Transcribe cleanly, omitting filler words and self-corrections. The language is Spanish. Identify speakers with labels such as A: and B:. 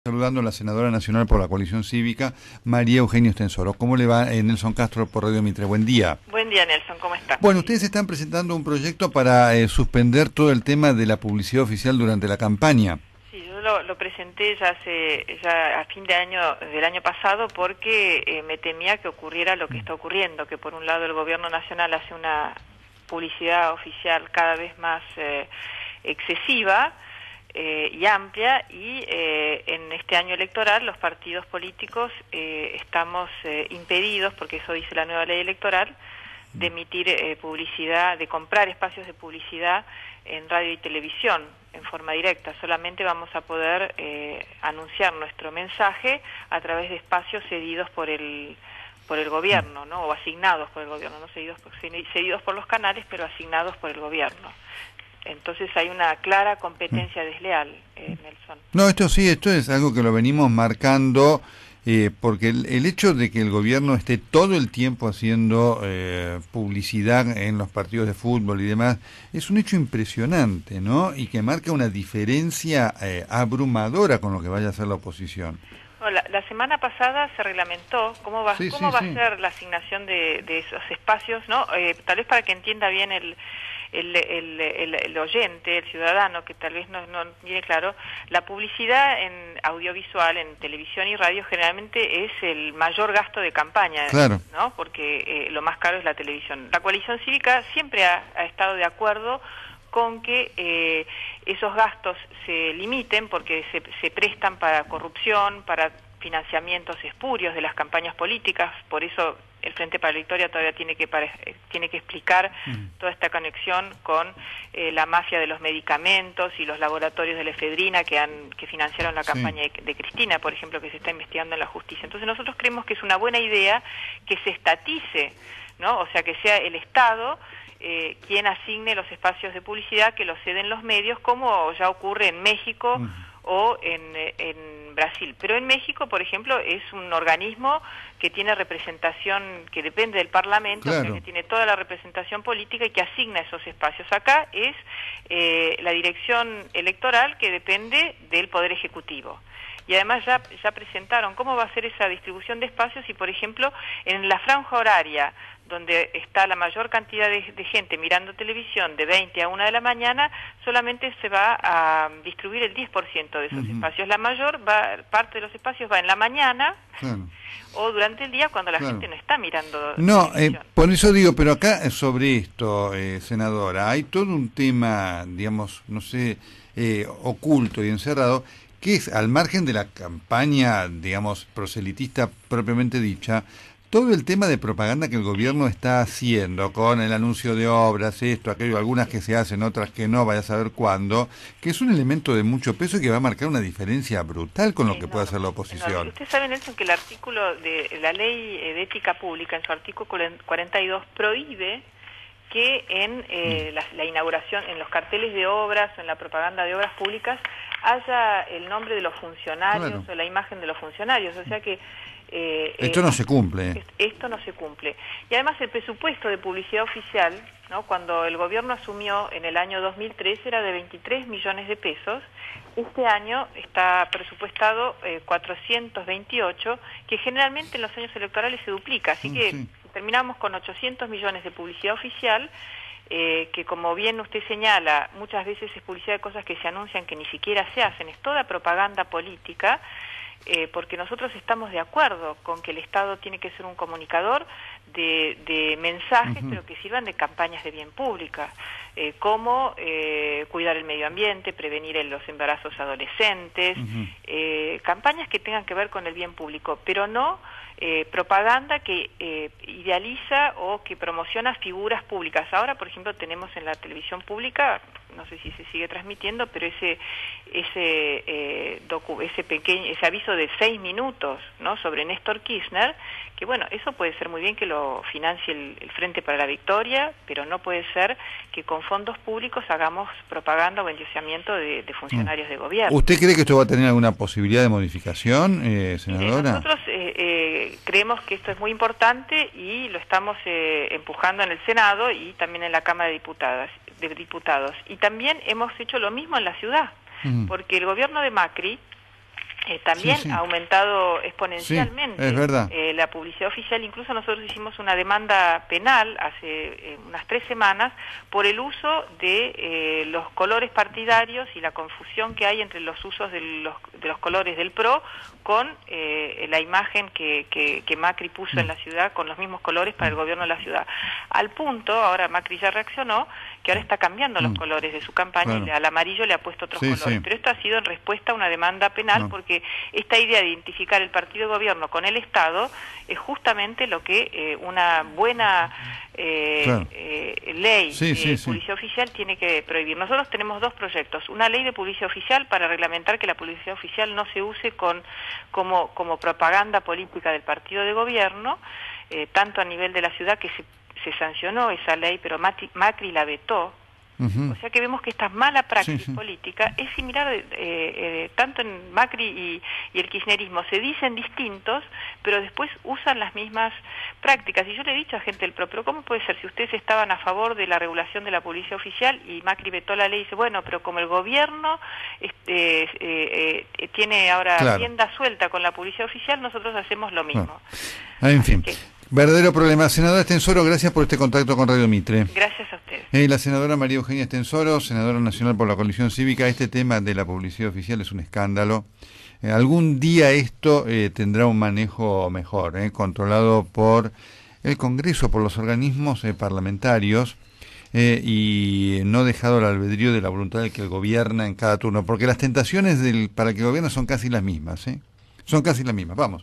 A: Saludando a la senadora nacional por la coalición cívica, María Eugenia Ostensoro. ¿Cómo le va, Nelson Castro, por Radio Mitre? Buen día.
B: Buen día, Nelson, ¿cómo está?
A: Bueno, ustedes están presentando un proyecto para suspender todo el tema de la publicidad oficial durante la campaña.
B: Sí, yo lo presenté ya a fin de año del año pasado porque me temía que ocurriera lo que está ocurriendo, que por un lado el gobierno nacional hace una publicidad oficial cada vez más excesiva y amplia, y en este año electoral los partidos políticos estamos impedidos, porque eso dice la nueva ley electoral, de emitir publicidad, de comprar espacios de publicidad en radio y televisión en forma directa. Solamente vamos a poder anunciar nuestro mensaje a través de espacios cedidos por el gobierno, ¿no? O asignados por el gobierno, no cedidos por los canales, pero asignados por el gobierno. Entonces hay una clara competencia desleal, Nelson.
A: No, esto es algo que lo venimos marcando, porque el hecho de que el gobierno esté todo el tiempo haciendo publicidad en los partidos de fútbol y demás, es un hecho impresionante, ¿no? Y que marca una diferencia abrumadora con lo que vaya a hacer la oposición.
B: Bueno, la semana pasada se reglamentó cómo va a ser la asignación de esos espacios, ¿no? Tal vez para que entienda bien el oyente, el ciudadano, que tal vez no tiene claro, la publicidad en audiovisual, en televisión y radio, generalmente es el mayor gasto de campaña,
A: claro,
B: ¿no? Porque lo más caro es la televisión. La coalición cívica siempre ha estado de acuerdo con que esos gastos se limiten, porque se prestan para corrupción, para financiamientos espurios de las campañas políticas. Por eso el Frente para la Victoria todavía tiene que explicar toda esta conexión con la mafia de los medicamentos y los laboratorios de la efedrina que financiaron la campaña de Cristina, por ejemplo, que se está investigando en la justicia. Entonces nosotros creemos que es una buena idea que se estatice, ¿no? O sea, que sea el Estado quien asigne los espacios de publicidad, que los ceden los medios, como ya ocurre en México o en Brasil. Pero en México, por ejemplo, es un organismo que tiene representación, que depende del Parlamento, claro, que tiene toda la representación política y que asigna esos espacios. Acá es la dirección electoral, que depende del Poder Ejecutivo. Y además ya presentaron cómo va a ser esa distribución de espacios, y por ejemplo en la franja horaria donde está la mayor cantidad de gente mirando televisión, de 20 a 1 de la mañana, solamente se va a distribuir el 10% de esos espacios. La mayor parte de los espacios va en la mañana, claro, o durante el día, cuando la gente no está mirando televisión.
A: Por eso digo, pero acá sobre esto, senadora, hay todo un tema, digamos, no sé, oculto y encerrado, que es, al margen de la campaña, digamos, proselitista propiamente dicha, todo el tema de propaganda que el gobierno está haciendo con el anuncio de obras, esto, aquello, algunas que se hacen, otras que no, vaya a saber cuándo, que es un elemento de mucho peso y que va a marcar una diferencia brutal con lo que puede hacer la oposición.
B: Usted sabe, Nelson, que el artículo de la Ley de Ética Pública, en su artículo 42, prohíbe que en la inauguración, en los carteles de obras o en la propaganda de obras públicas, haya el nombre de los funcionarios, claro, o la imagen de los funcionarios. O sea que
A: esto no se cumple.
B: Esto no se cumple. Y además el presupuesto de publicidad oficial, ¿no? Cuando el gobierno asumió en el año 2003 era de 23 millones de pesos. Este año está presupuestado 428, que generalmente en los años electorales se duplica. Así que terminamos con 800 millones de publicidad oficial, que, como bien usted señala, muchas veces es publicidad de cosas que se anuncian que ni siquiera se hacen. Es toda propaganda política, porque nosotros estamos de acuerdo con que el Estado tiene que ser un comunicador de mensajes, pero que sirvan de campañas de bien pública, como cuidar el medio ambiente, prevenir los embarazos adolescentes, campañas que tengan que ver con el bien público, pero no propaganda que idealiza o que promociona figuras públicas. Ahora, por ejemplo, tenemos en la televisión pública, no sé si se sigue transmitiendo, pero ese aviso de 6 minutos, ¿no?, sobre Néstor Kirchner, que bueno, eso puede ser muy bien que lo financie el Frente para la Victoria, pero no puede ser que con fondos públicos hagamos propaganda o endioseamiento de funcionarios de gobierno.
A: ¿Usted cree que esto va a tener alguna posibilidad de modificación, senadora?
B: Nosotros creemos que esto es muy importante y lo estamos empujando en el Senado y también en la Cámara de Diputados. Y también hemos hecho lo mismo en la ciudad, porque el gobierno de Macri también
A: sí, sí.
B: ha aumentado exponencialmente.
A: Sí, es verdad.
B: La publicidad oficial. Incluso nosotros hicimos una demanda penal hace unas 3 semanas por el uso de los colores partidarios y la confusión que hay entre los usos de los colores del PRO con la imagen que Macri puso en la ciudad con los mismos colores para el gobierno de la ciudad. Al punto, ahora Macri ya reaccionó, que ahora está cambiando los colores de su campaña, y al amarillo le ha puesto otros colores. Sí. Pero esto ha sido en respuesta a una demanda penal, porque esta idea de identificar el partido de gobierno con el Estado es justamente lo que una buena ley de publicidad oficial tiene que prohibir. Nosotros tenemos 2 proyectos: una ley de publicidad oficial para reglamentar que la publicidad oficial no se use como propaganda política del partido de gobierno, tanto a nivel de la ciudad, que se sancionó esa ley, pero Macri la vetó. O sea que vemos que esta mala praxis política es similar, tanto en Macri y el kirchnerismo. Se dicen distintos, pero después usan las mismas prácticas. Y yo le he dicho a gente del PRO, pero ¿cómo puede ser si ustedes estaban a favor de la regulación de la publicidad oficial y Macri vetó la ley? Y dice, bueno, pero como el gobierno tiene ahora rienda suelta con la publicidad oficial, nosotros hacemos lo mismo.
A: En fin. Verdadero problema. Senadora Estensoro, gracias por este contacto con Radio Mitre.
B: Gracias a ustedes.
A: La senadora María Eugenia Estensoro, senadora nacional por la Coalición Cívica. Este tema de la publicidad oficial es un escándalo. Algún día esto tendrá un manejo mejor, controlado por el Congreso, por los organismos parlamentarios, y no dejado al albedrío de la voluntad del que gobierna en cada turno, porque las tentaciones para el que gobierna son casi las mismas, son casi las mismas. Vamos.